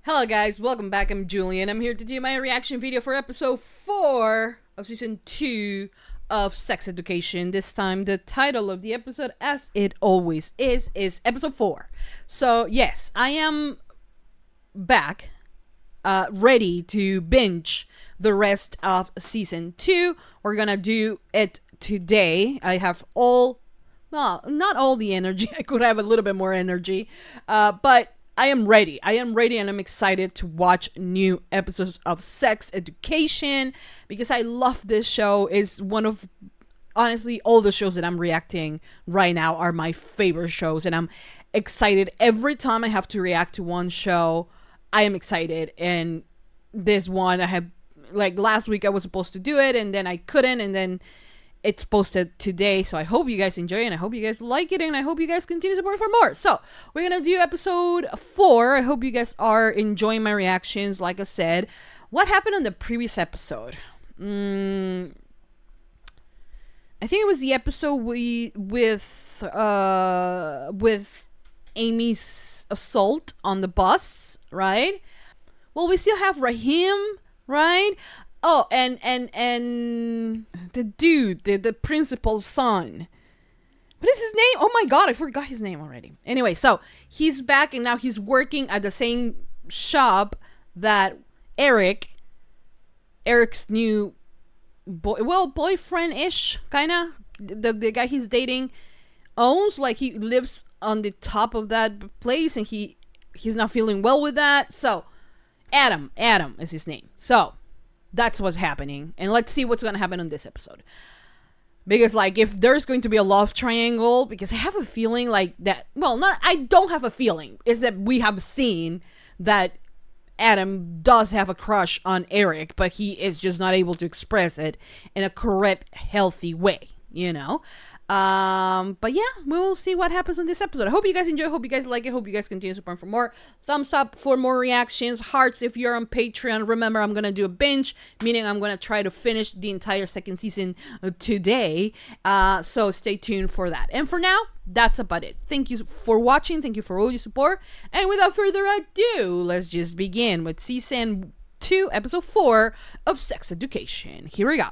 Hello guys, welcome back. I'm Julie and I'm here to do my reaction video for episode 4 of season 2 of Sex Education. This time the title of the episode, as it always is episode 4. So yes, I am back, ready to binge the rest of season 2. We're gonna do it today. I have not all the energy. I could have a little bit more energy, but I am ready. And I'm excited to watch new episodes of Sex Education because I love this show. It's one of, honestly, all the shows that I'm reacting right now are my favorite shows, and I'm excited every time I have to react to one show. I am excited, and this one I have, like last week I was supposed to do it and then I couldn't, and then it's posted today. So I hope you guys enjoy it, and I hope you guys like it, and I hope you guys continue supporting for more. So we're gonna do episode 4. I hope you guys are enjoying my reactions. Like I said, what happened on the previous episode? I think it was the episode with Amy's assault on the bus, right? Well, we still have Rahim, right? Oh, and the dude, the principal's son. What is his name? Oh my god, I forgot his name already. Anyway, so he's back and now he's working at the same shop that Eric's new boyfriend-ish, kinda. The guy he's dating owns. Like, he lives on the top of that place and he's not feeling well with that. So Adam is his name. So that's what's happening, and let's see what's gonna happen on this episode. Because, like, if there's going to be a love triangle, because I have a feeling like that, well, I don't have a feeling, is that we have seen that Adam does have a crush on Eric, but he is just not able to express it in a correct, healthy way, you know? But yeah, we will see what happens in this episode. I hope you guys enjoy, hope you guys like it, hope you guys continue supporting for more. Thumbs up for more reactions, hearts if you're on Patreon. Remember, I'm gonna do a binge, meaning I'm gonna try to finish the entire second season today, so stay tuned for that. And for now, that's about it. Thank you for watching, thank you for all your support, and without further ado, let's just begin with season 2 episode 4 of Sex Education. Here we go.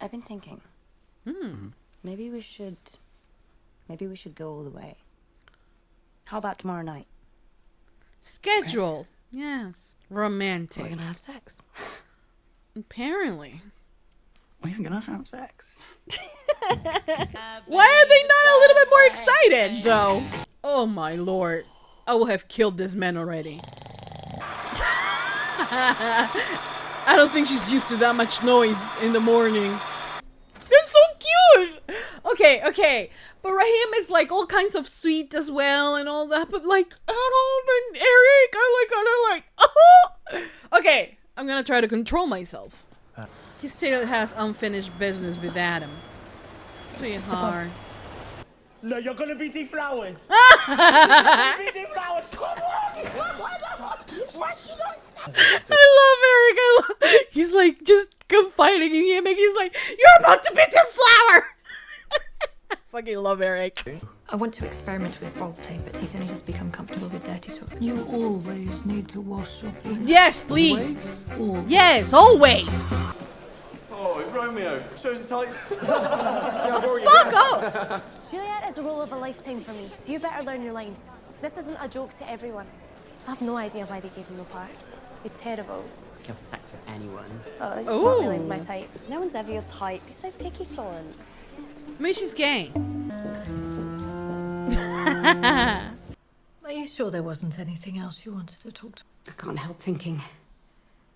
I've been thinking. Maybe we should go all the way. How about tomorrow night? Schedule. Yes. Romantic. We're gonna have sex. Apparently. We're gonna have sex. Why are they not a little bit more excited, though? Oh my lord. I will have killed this man already. I don't think she's used to that much noise in the morning. They're so cute! Okay. But Rahim is like all kinds of sweet as well and all that, but like, Adam and Eric are like, oh! Okay, I'm gonna try to control myself. He still has unfinished business with Adam. Sweetheart. No, you're gonna be deflowered. You're gonna be deflowered. Come on. Why you don't stop? I love Eric. He's like just confiding in him, and he's like, "You're about to be deflowered." Fucking love Eric. I want to experiment with roleplay, but he's only just become comfortable with dirty talk. You always need to wash up. Yes, please. Always. Yes, always. Oh, it's Romeo. Shows the tights. Fuck off. Juliet is a role of a lifetime for me, so you better learn your lines. This isn't a joke to everyone. I have no idea why they gave him the part. He's terrible. To have sex with anyone. Oh, it's not really my type. No one's ever your type. You're so picky, Florence. I mean, she's gay. Are you sure there wasn't anything else you wanted to talk to? I can't help thinking,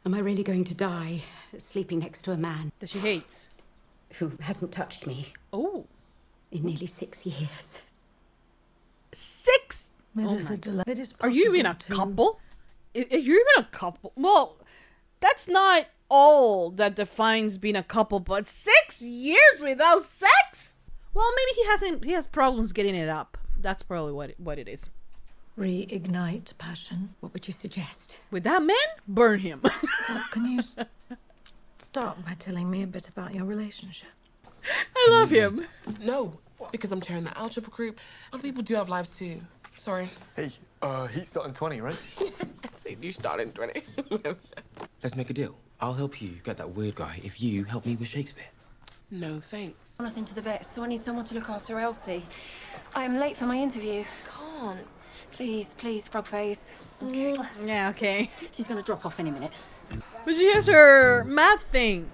am I really going to die sleeping next to a man That she hates. who hasn't touched me Oh. in nearly 6 years? 6? It is a delay. It is Are you even a possible couple? Are you even a couple? Well, that's not all that defines being a couple, but 6 years without sex? Well, maybe he has problems getting it up. That's probably what it is. reignite passion. What would you suggest? With that man, burn him. Well, can you start by telling me a bit about your relationship? I love him. No. Because I'm chairing the algebra group. Other people do have lives too. Sorry. Hey, he's starting 20, right? Say you start in 20. Let's make a deal. I'll help you get that weird guy if you help me with Shakespeare. No, thanks. Nothing to the vet, so I need someone to look after Elsie. I am late for my interview. Can't. Please, frog face. Okay. Yeah, okay. She's gonna drop off any minute. But she has her math thing.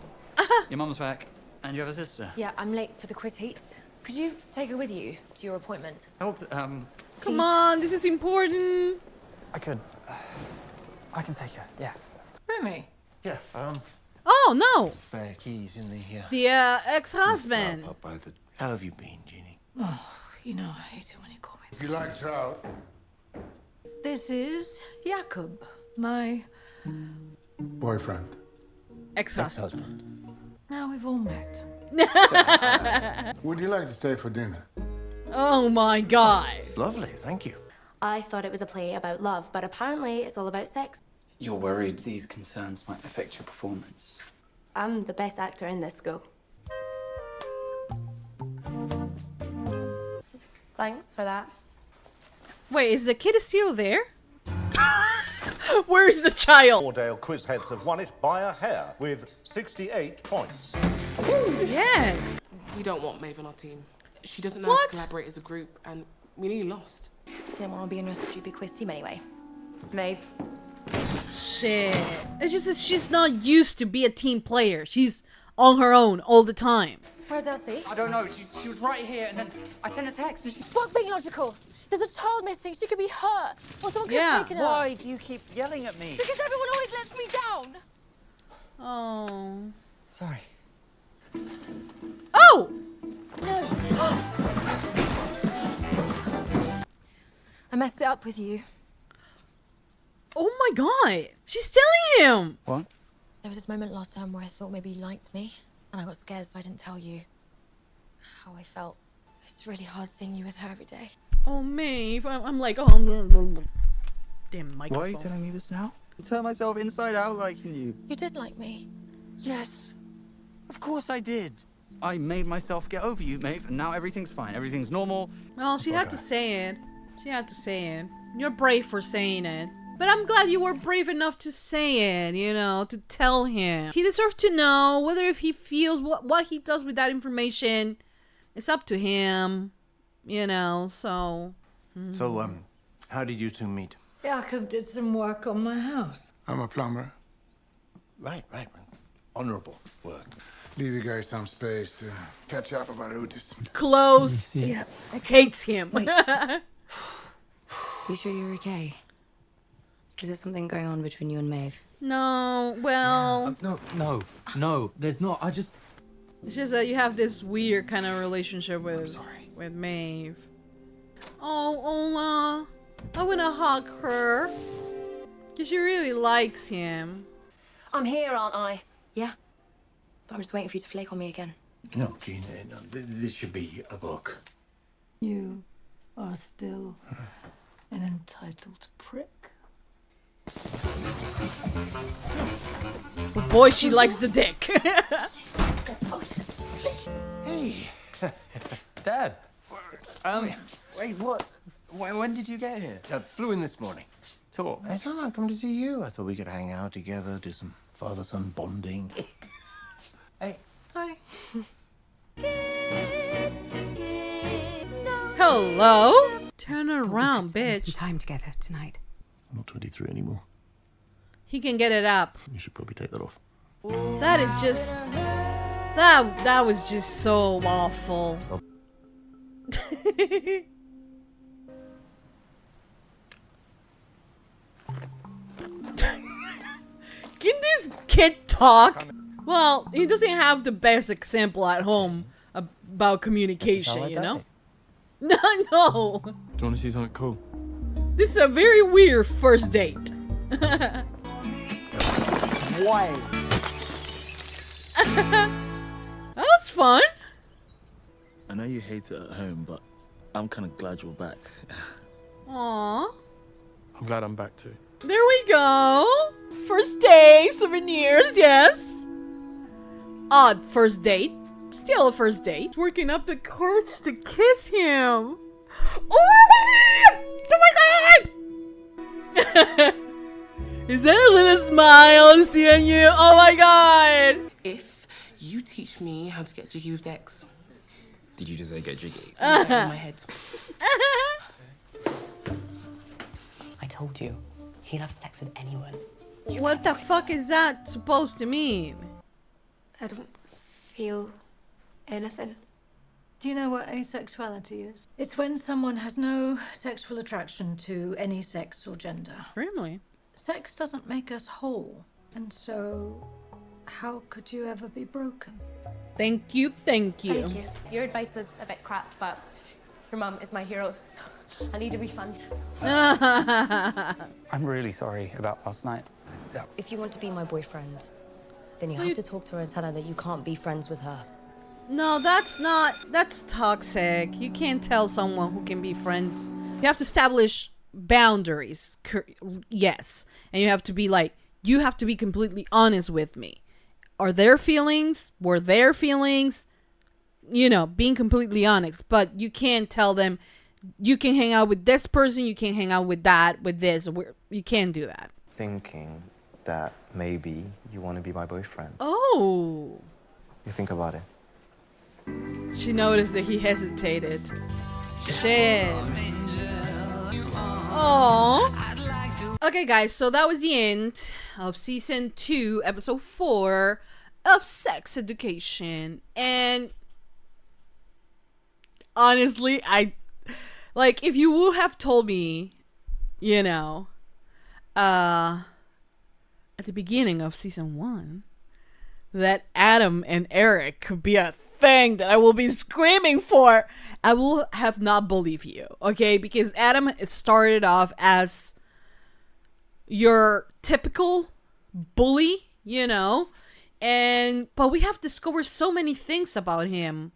Your mum's back. And you have a sister. Yeah, I'm late for the quiz heats. Could you take her with you to your appointment? Come on, this is important. I could. I can take her, yeah. Remy. Yeah, Oh, no. spare keys in the, The ex-husband. up by the... How have you been, Jeannie? Oh, you know I hate it when you call me. If you like trout. This is Jakob, my Boyfriend. Ex-husband. Ex-husband. Now we've all met. Would you like to stay for dinner? Oh my god. It's lovely, thank you. I thought it was a play about love, but apparently it's all about sex. You're worried these concerns might affect your performance. I'm the best actor in this school. Thanks for that. Wait, is the kid still there? Where's the child? Fourdale quiz heads have won it by a hair with 68 points. Yes. We don't want Maeve on our team. She doesn't know What? how to collaborate as a group, and we nearly lost. Didn't want to be in a stupid quiz team anyway. Maeve. Shit. It's just that she's not used to be a team player. She's on her own all the time. Where's Elsie? I don't know. She was right here, and then I sent a text, and she... Fuck being logical. There's a child missing. She could be hurt. Or someone could have taken her. Why do you keep yelling at me? Because everyone always lets me down. Oh. Sorry. Oh! No. I messed it up with you. Oh my god. She's telling him. What? There was this moment last term where I thought maybe you liked me. And I got scared, so I didn't tell you how I felt. It's really hard seeing you with her every day. Oh, Maeve. I'm like, oh. Damn microphone. Why are you telling me this now? I turn myself inside out liking you. You did like me. Yes. Of course I did. I made myself get over you, Maeve, and now everything's fine. Everything's normal. Well, she had to say it. She had to say it. You're brave for saying it. But I'm glad you were brave enough to say it, you know, to tell him. He deserves to know whether if he feels what he does with that information. It's up to him, you know, so... So, how did you two meet? Jakob did some work on my house. I'm a plumber. Right. Honourable work. Leave you guys some space to catch up about Otis. Close. Yeah. Hates him. Wait. You sure you're okay? Is there something going on between you and Maeve? No, well... No, there's not. I just... It's just that you have this weird kind of relationship with Maeve. Oh, Ola. I want to hug her. Because she really likes him. I'm here, aren't I? Yeah. But I'm just waiting for you to flake on me again. No, Jean, no, this should be a book. You are still an entitled prick. But boy, she likes the dick. Hey. Dad. Wait, what? When did you get here? I flew in this morning. Talk. I don't know, come to see you. I thought we could hang out together, do some father-son bonding. Hey. Hi. Hello? Turn around, Some bitch. time together tonight. I'm not 23 anymore. He can get it up. You should probably take that off. That is just... That was just so awful. Can this kid talk? Well, he doesn't have the best example at home about communication, you know? No. Do you want to see something cool? This is a very weird first date. Why? That was fun. I know you hate it at home, but I'm kind of glad you're back. Aww. I'm glad I'm back too. There we go. First day, souvenirs, yes. Odd first date. Still a first date. Working up the courage to kiss him. Oh my god! Oh my god! Is there a little smile seeing you? Oh my god! If you teach me how to get jiggy with Dex. Did you just say get jiggy? In my head. I told you, he'll have sex with anyone. What the fuck is that supposed to mean? I don't feel anything. Do you know what asexuality is? It's when someone has no sexual attraction to any sex or gender. Really? Sex doesn't make us whole, and so how could you ever be broken? Thank you, thank you. Thank you. Your advice was a bit crap, but your mum is my hero, so I need a refund. I'm really sorry about last night. If you want to be my boyfriend, then you have to talk to her and tell her that you can't be friends with her. No, that's toxic. You can't tell someone who can be friends. You have to establish boundaries. Yes. And you have to be like, you have to be completely honest with me. Are there feelings? Were there feelings? You know, being completely honest. But you can't tell them, you can hang out with this person, you can't hang out with that, with this. You can't do that. Thinking that maybe you want to be my boyfriend. Oh. You think about it. She noticed that he hesitated. Shit. Aww. Okay, guys, so that was the end of season 2, episode 4 of Sex Education. And honestly, if you would have told me, you know, at the beginning of season 1, that Adam and Eric could be a thing that I will be screaming for, I will have not believed you, okay? Because Adam started off as your typical bully, you know, but we have discovered so many things about him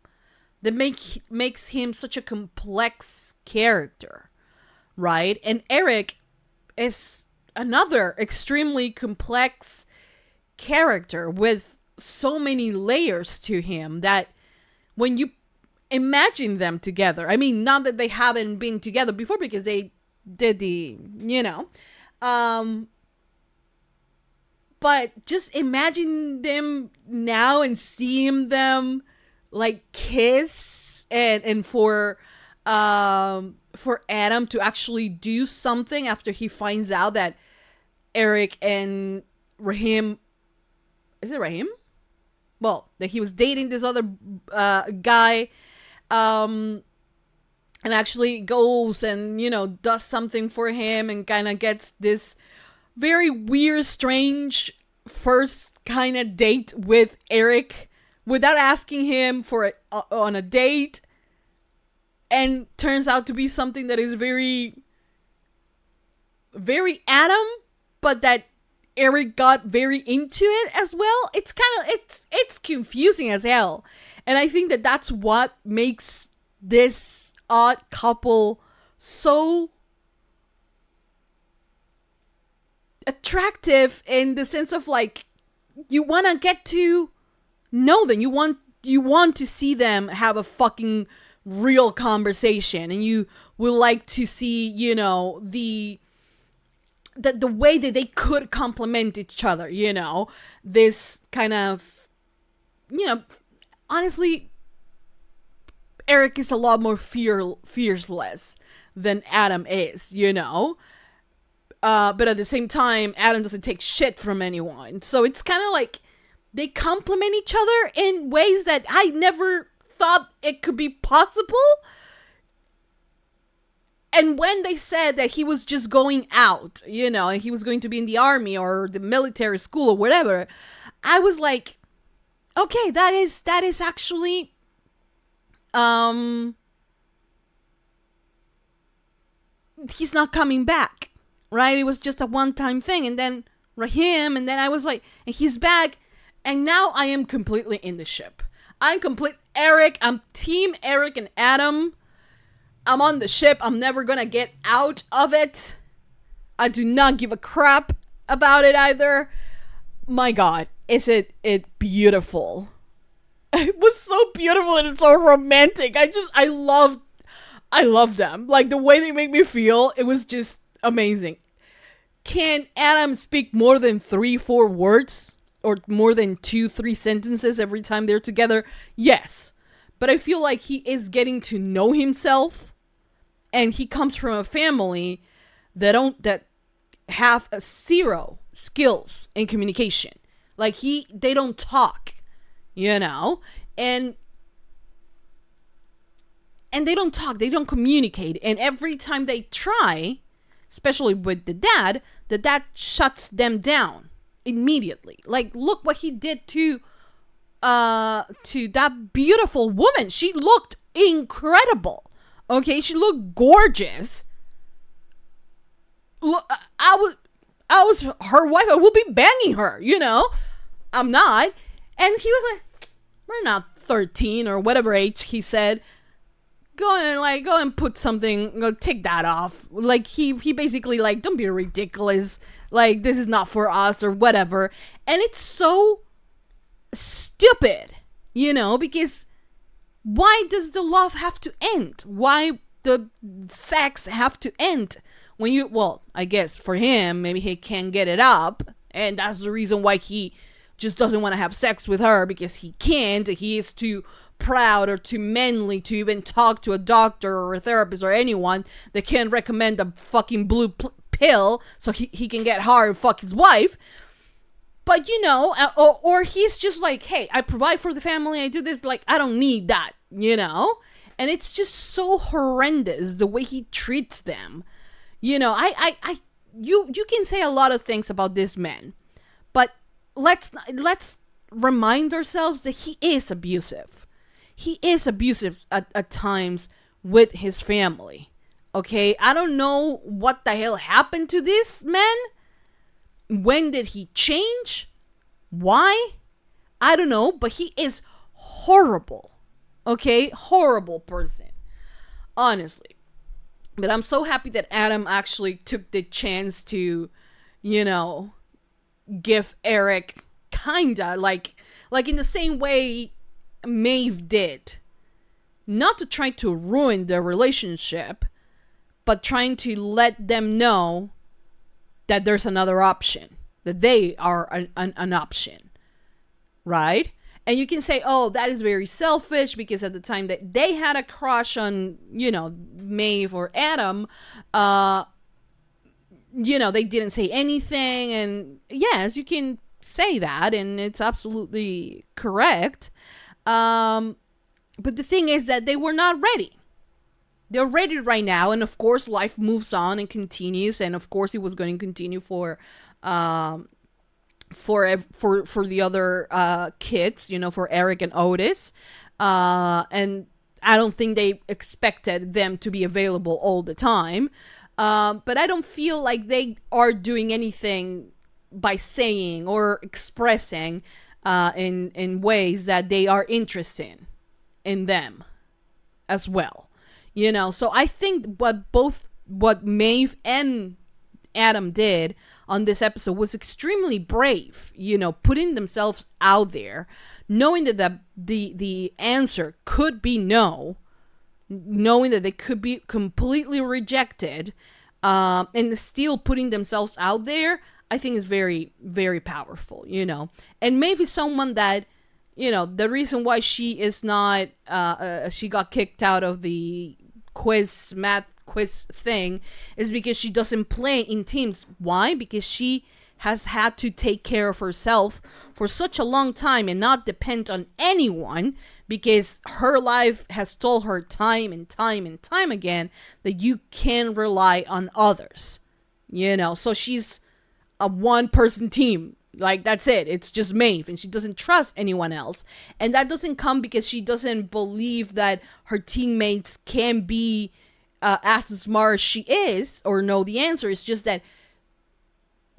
that makes him such a complex character, right? And Eric is another extremely complex character with so many layers to him that when you imagine them together, I mean, not that they haven't been together before because they did the, you know, but just imagine them now and seeing them like kiss and for Adam to actually do something after he finds out that Eric and Rahim, is it Rahim? Well, that he was dating this other guy, and actually goes and, you know, does something for him and kind of gets this very weird, strange first kind of date with Eric without asking him for on a date, and turns out to be something that is very, very Adam, but that Eric got very into it as well. It's kind of, it's confusing as hell. And I think that that's what makes this odd couple so attractive, in the sense of like, you want to get to know them. You want to see them have a fucking real conversation, and you will like to see, you know, the way that they could complement each other, you know, this kind of, you know, honestly, Eric is a lot more fearless than Adam is, you know, but at the same time, Adam doesn't take shit from anyone, so it's kind of like they complement each other in ways that I never thought it could be possible. And when they said that he was just going out, you know, and he was going to be in the army or the military school or whatever, I was like, okay, that is actually, he's not coming back, right? It was just a one-time thing, and then Rahim, and then I was like, and he's back, and now I am completely in the ship. I'm complete Eric. I'm team Eric and Adam. I'm on the ship. I'm never gonna get out of it. I do not give a crap about it either. My God, is it beautiful? It was so beautiful and so romantic. I love them. Like, the way they make me feel, it was just amazing. Can Adam speak more than 3-4 words? Or more than 2-3 sentences every time they're together? Yes. But I feel like he is getting to know himself. And he comes from a family that have a zero skills in communication. Like, they don't talk, you know? And they don't talk, they don't communicate. And every time they try, especially with the dad shuts them down immediately. Like, look what he did to that beautiful woman. She looked incredible. Okay, she looked gorgeous. Look, I was her wife. I will be banging her, you know. I'm not. And he was like, we're not 13 or whatever age he said. Go and put something, go take that off. Like, he basically, like, don't be ridiculous. Like, this is not for us or whatever. And it's so stupid, you know, because why does the love have to end? Why the sex have to end? When you, well, I guess for him, maybe he can't get it up. And that's the reason why he just doesn't want to have sex with her, because he can't. He is too proud or too manly to even talk to a doctor or a therapist or anyone that can recommend a fucking blue pill so he can get hard and fuck his wife. But, you know, or he's just like, hey, I provide for the family, I do this, like, I don't need that, you know? And it's just so horrendous the way he treats them. You know, you can say a lot of things about this man, but let's remind ourselves that he is abusive. He is abusive at times with his family. Okay, I don't know what the hell happened to this man. When did he change? Why? I don't know, but he is horrible. Okay, horrible person. Honestly. But I'm so happy that Adam actually took the chance to, you know, give Eric kinda like in the same way Maeve did. Not to try to ruin their relationship, but trying to let them know that there's another option, that they are an option, right? And you can say, oh, that is very selfish, because at the time that they had a crush on, you know, Maeve or Adam, you know, they didn't say anything. And yes, you can say that, and it's absolutely correct. But the thing is that they were not ready. They're ready right now, and of course life moves on and continues, and of course it was going to continue for the other kids, you know, for Eric and Otis, and I don't think they expected them to be available all the time, but I don't feel like they are doing anything by saying or expressing in ways that they are interested in them as well. You know, so I think what Maeve and Adam did on this episode was extremely brave, you know, putting themselves out there, knowing that the answer could be no, knowing that they could be completely rejected, and still putting themselves out there, I think is very, very powerful, you know. And Maeve is someone that, you know, the reason why she is not, she got kicked out of the math quiz thing is because she doesn't play in teams. Why? Because she has had to take care of herself for such a long time and not depend on anyone, because her life has told her time and time and time again that you can rely on others, you know. So she's a one-person team. Like, that's it. It's just Maeve, and she doesn't trust anyone else. And that doesn't come because she doesn't believe that her teammates can be as smart as she is or know the answer. It's just that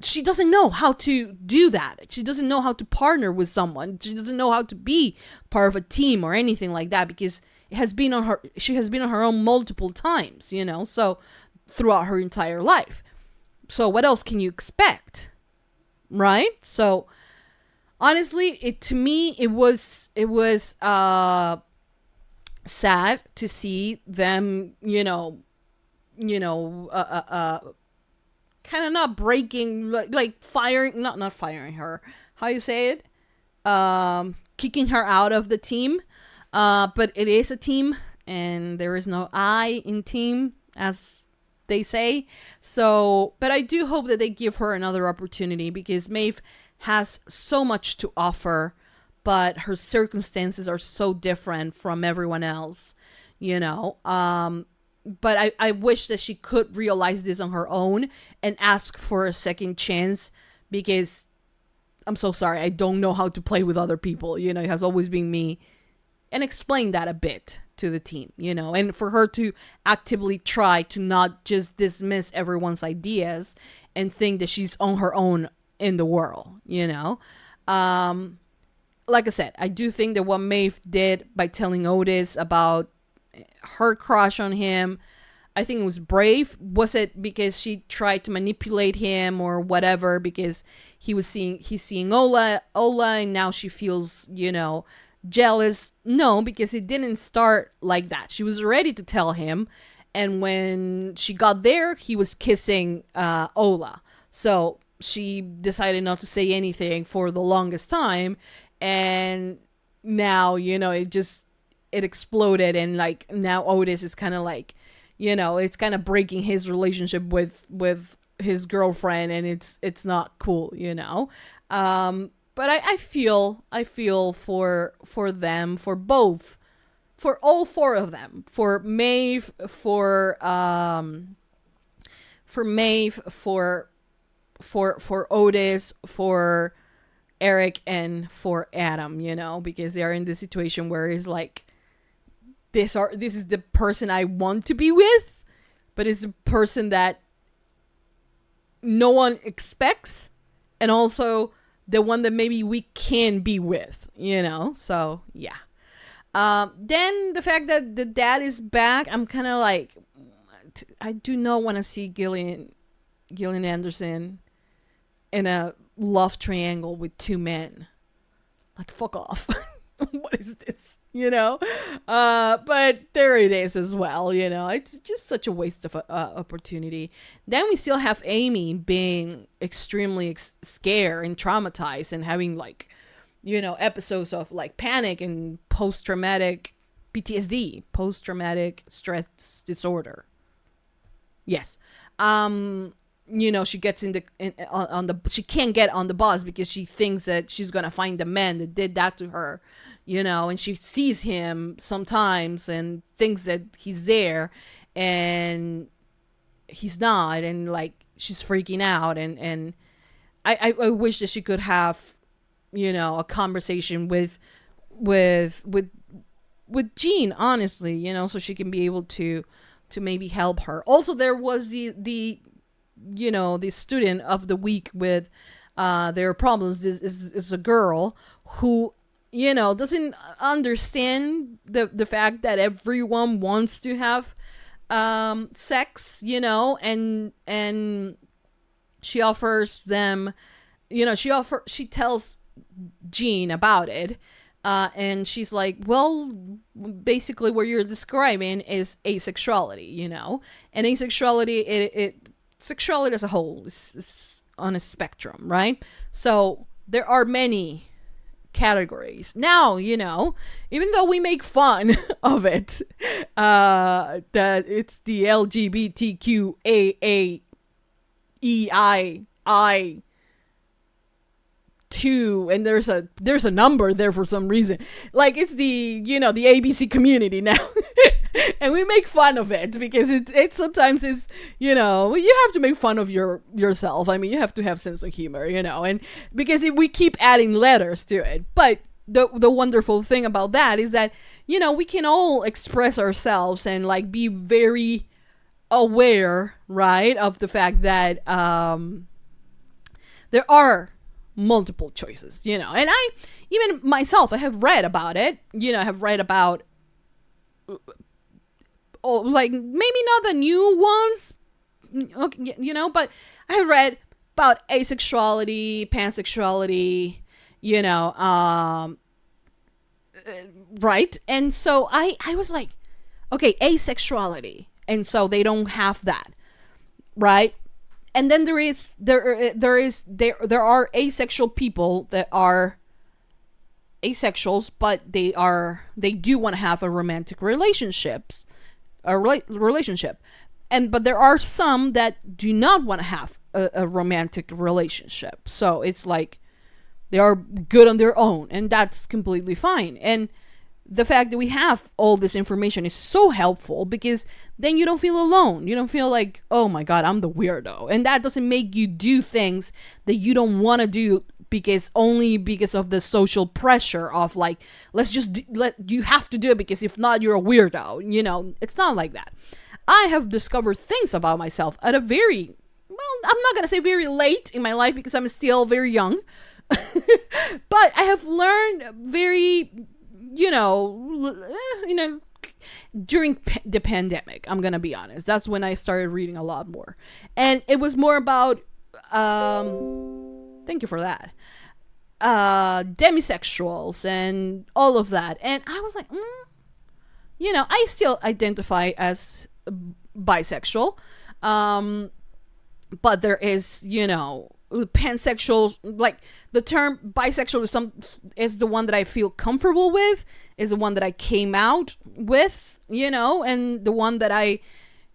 she doesn't know how to do that. She doesn't know how to partner with someone. She doesn't know how to be part of a team or anything like that, because it has been on her. She has been on her own multiple times, you know, so throughout her entire life. So what else can you expect? Right? So honestly, to me it was sad to see them, kind of not breaking, like firing, not firing her. How you say it? Kicking her out of the team. But it is a team, and there is no I in team, as they say. So, but I do hope that they give her another opportunity, because Maeve has so much to offer, but her circumstances are so different from everyone else, but I wish that she could realize this on her own and ask for a second chance, because I'm so sorry, I don't know how to play with other people. It has always been me. And explain that a bit to the team, and for her to actively try to not just dismiss everyone's ideas and think that she's on her own in the world, Like I said, I do think that what Maeve did by telling Otis about her crush on him, I think it was brave. Was it because she tried to manipulate him or whatever, because he's seeing Ola, and now she feels, jealous? No, because it didn't start like that. She was ready to tell him, and when she got there, he was kissing Ola. So she decided not to say anything for the longest time, and now, it exploded, and like now Otis is kind of like, it's kind of breaking his relationship with his girlfriend, and it's not cool, But I feel for them, for both, for all four of them, for Maeve, for Otis, for Eric, and for Adam, because they are in this situation where it's like, this is the person I want to be with, but it's the person that no one expects, and also the one that maybe we can be with, so yeah. Then the fact that the dad is back, I'm kind of like, I do not want to see Gillian Anderson in a love triangle with two men. Like, fuck off. What is this? But there it is as well, it's just such a waste of opportunity. Then we still have Amy being extremely scared and traumatized, and having like, episodes of like panic and post-traumatic PTSD, post-traumatic stress disorder. Yes. She gets she can't get on the bus because she thinks that she's gonna find the man that did that to her, and she sees him sometimes and thinks that he's there, and he's not, and like she's freaking out, and I wish that she could have, a conversation with Jean, honestly, so she can be able to maybe help her. Also, there was the student of the week with their problems. This is a girl who, doesn't understand the fact that everyone wants to have sex, and she offers them, she tells Jean about it, and she's like, well, basically what you're describing is asexuality, and asexuality, sexuality as a whole is on a spectrum, right? So there are many categories. Now, even though we make fun of it, that it's the LGBTQAAEII2, and there's a number there for some reason. Like, it's the, the ABC community now. And we make fun of it because it sometimes is, you have to make fun of yourself. I mean, you have to have sense of humor, and because we keep adding letters to it. But the wonderful thing about that is that, we can all express ourselves and like be very aware, right, of the fact that there are multiple choices, and I, even myself, I have read about it, I have read about, like, maybe not the new ones, okay, but I have read about asexuality, pansexuality, you know, right? And so I was like, okay, asexuality, and so they don't have that, right? And then there are asexual people that are asexuals, but they do want to have a romantic relationship, but there are some that do not want to have a romantic relationship. So it's like they are good on their own, and that's completely fine. And the fact that we have all this information is so helpful, because then you don't feel alone. You don't feel like, oh my God, I'm the weirdo. And that doesn't make you do things that you don't want to do because of the social pressure of like, you have to do it, because if not, you're a weirdo. You know, it's not like that. I have discovered things about myself at a very, well, I'm not going to say very late in my life, because I'm still very young. But I have learned very, during the pandemic, I'm gonna be honest. That's when I started reading a lot more. And it was more about, thank you for that, demisexuals and all of that. And I was like, I still identify as bisexual. But there is, pansexuals, like the term bisexual is the one that I feel comfortable with, is the one that I came out with, and the one that I,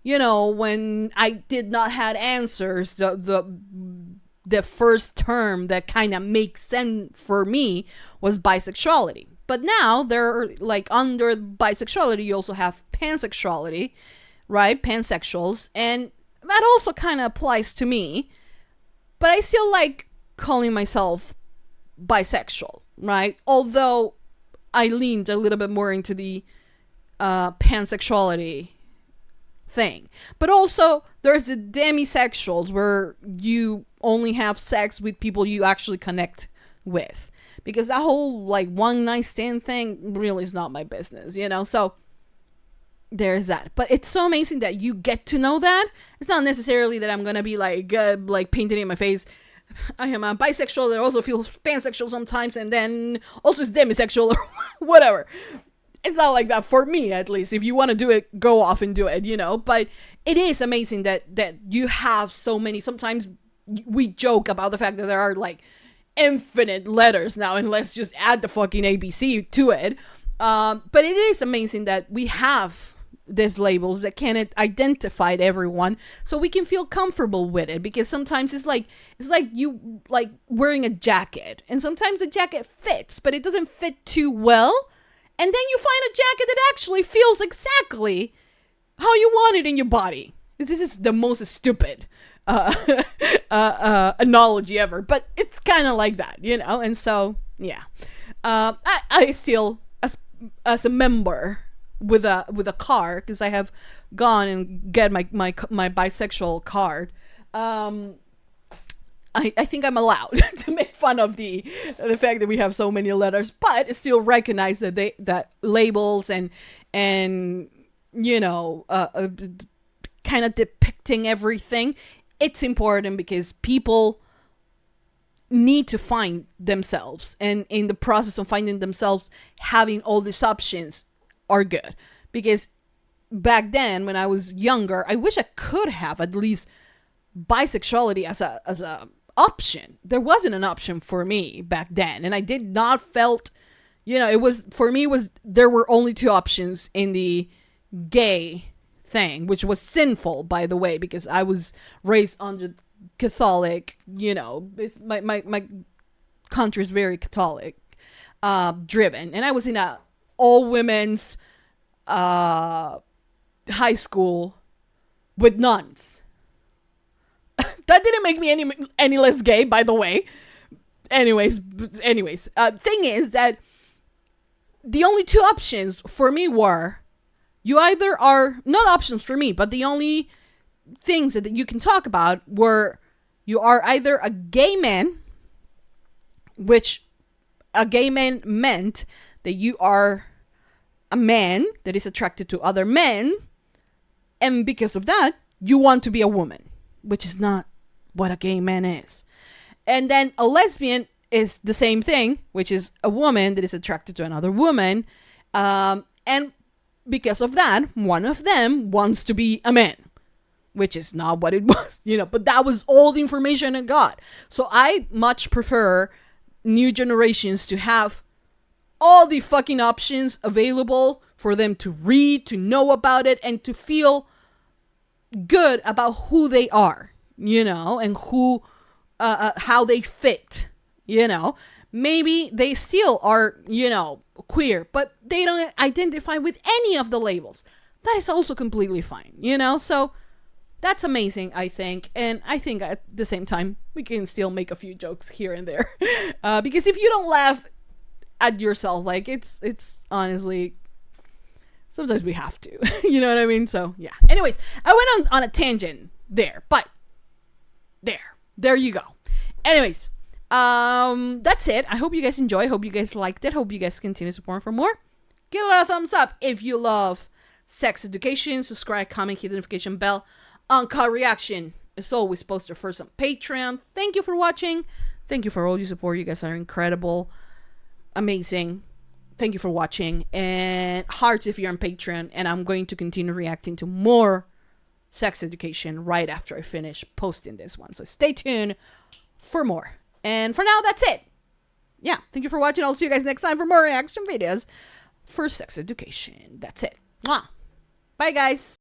when I did not have answers, the first term that kind of makes sense for me was bisexuality. But now under bisexuality, you also have pansexuality, right? Pansexuals, and that also kind of applies to me. But I still like calling myself bisexual, right? Although I leaned a little bit more into the pansexuality thing. But also, there's the demisexuals, where you only have sex with people you actually connect with. Because that whole, one night stand thing really is not my business, So, there's that. But it's so amazing that you get to know that. It's not necessarily that I'm gonna be painting in my face, I am a bisexual that also feels pansexual sometimes, and then also is demisexual or whatever. It's not like that for me, at least. If you want to do it, go off and do it, But it is amazing that you have so many. Sometimes we joke about the fact that there are infinite letters now, and let's just add the fucking ABC to it. But it is amazing that we have these labels that can identify everyone, so we can feel comfortable with it. Because sometimes it's like you wearing a jacket, and sometimes the jacket fits, but it doesn't fit too well, and then you find a jacket that actually feels exactly how you want it in your body. This is the most stupid analogy ever, but it's kind of like that, And so yeah, I still, as a member with a card, because I have gone and get my bisexual card, I think I'm allowed to make fun of the fact that we have so many letters, but still recognize that labels and kind of depicting everything, it's important, because people need to find themselves, and in the process of finding themselves, having all these options are good. Because back then, when I was younger, I wish I could have at least bisexuality as a option. There wasn't an option for me back then, and I did not felt, it was, for me, there were only two options in the gay thing, which was sinful, by the way, because I was raised under Catholic, it's my country is very Catholic driven, and I was in a all women's high school with nuns. That didn't make me any less gay, by the way. Anyways, thing is that the only two options for me were, you either are, not options for me, but the only things that you can talk about were, you are either a gay man, which a gay man meant that you are a man that is attracted to other men, and because of that, you want to be a woman, which is not what a gay man is. And then a lesbian is the same thing, which is a woman that is attracted to another woman. And because of that, one of them wants to be a man, which is not what it was, but that was all the information I got. So I much prefer new generations to have all the fucking options available for them to read, to know about it, and to feel good about who they are, and who, how they fit, Maybe they still are, queer, but they don't identify with any of the labels. That is also completely fine, So that's amazing, I think. And I think at the same time, we can still make a few jokes here and there. Because if you don't laugh at yourself, like, it's honestly, sometimes we have to. You know what I mean? So, yeah. Anyways, I went on a tangent there. But, there you go. Anyways, that's it. I hope you guys enjoy. Hope you guys liked it. Hope you guys continue supporting for more. Give it a thumbs up if you love sex education. Subscribe, comment, hit the notification bell. UNCUT reaction is always posted first on Patreon. Thank you for watching. Thank you for all your support. You guys are incredible. Amazing. Thank you for watching. And hearts if you're on Patreon. And I'm going to continue reacting to more sex education right after I finish posting this one. So stay tuned for more. And for now, that's it. Yeah, thank you for watching. I'll see you guys next time for more reaction videos for sex education. That's it. Mwah. Bye, guys.